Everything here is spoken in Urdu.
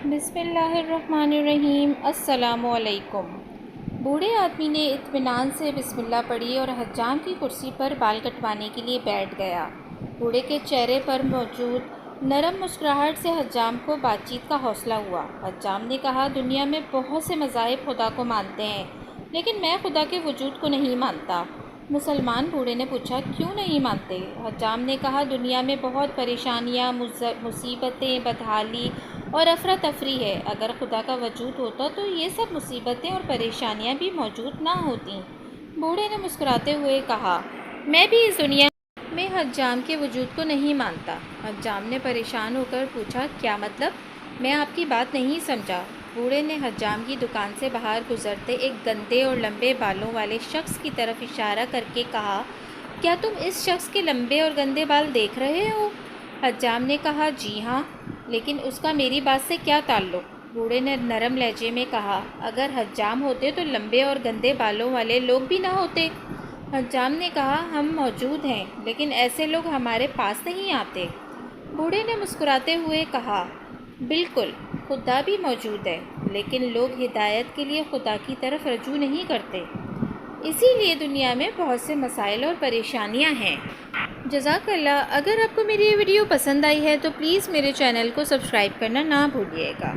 بسم اللہ الرحمن الرحیم۔ السلام علیکم۔ بوڑھے آدمی نے اطمینان سے بسم اللہ پڑھی اور حجام کی کرسی پر بال کٹوانے کے لیے بیٹھ گیا۔ بوڑھے کے چہرے پر موجود نرم مسکراہٹ سے حجام کو بات چیت کا حوصلہ ہوا۔ حجام نے کہا، دنیا میں بہت سے مذاہب خدا کو مانتے ہیں، لیکن میں خدا کے وجود کو نہیں مانتا۔ مسلمان بوڑھے نے پوچھا، کیوں نہیں مانتے؟ حجام نے کہا، دنیا میں بہت پریشانیاں، مصیبتیں، بدحالی اور افراتفری ہے۔ اگر خدا کا وجود ہوتا تو یہ سب مصیبتیں اور پریشانیاں بھی موجود نہ ہوتیں۔ بوڑھے نے مسکراتے ہوئے کہا، میں بھی اس دنیا میں حجام کے وجود کو نہیں مانتا۔ حجام نے پریشان ہو کر پوچھا، کیا مطلب؟ میں آپ کی بات نہیں سمجھا۔ بوڑھے نے حجام کی دکان سے باہر گزرتے ایک گندے اور لمبے بالوں والے شخص کی طرف اشارہ کر کے کہا، کیا تم اس شخص کے لمبے اور گندے بال دیکھ رہے ہو؟ حجام نے کہا، جی ہاں، لیکن اس کا میری بات سے کیا تعلق؟ بوڑھے نے نرم لہجے میں کہا، اگر حجام ہوتے تو لمبے اور گندے بالوں والے لوگ بھی نہ ہوتے۔ حجام نے کہا، ہم موجود ہیں، لیکن ایسے لوگ ہمارے پاس نہیں آتے۔ بوڑھے نے مسکراتے ہوئے کہا، بالکل، خدا بھی موجود ہے، لیکن لوگ ہدایت کے لیے خدا کی طرف رجوع نہیں کرتے۔ اسی لیے دنیا میں بہت سے مسائل اور پریشانیاں ہیں۔ جزاک اللہ۔ اگر آپ کو میری یہ ویڈیو پسند آئی ہے تو پلیز میرے چینل کو سبسکرائب کرنا نہ بھولیے گا۔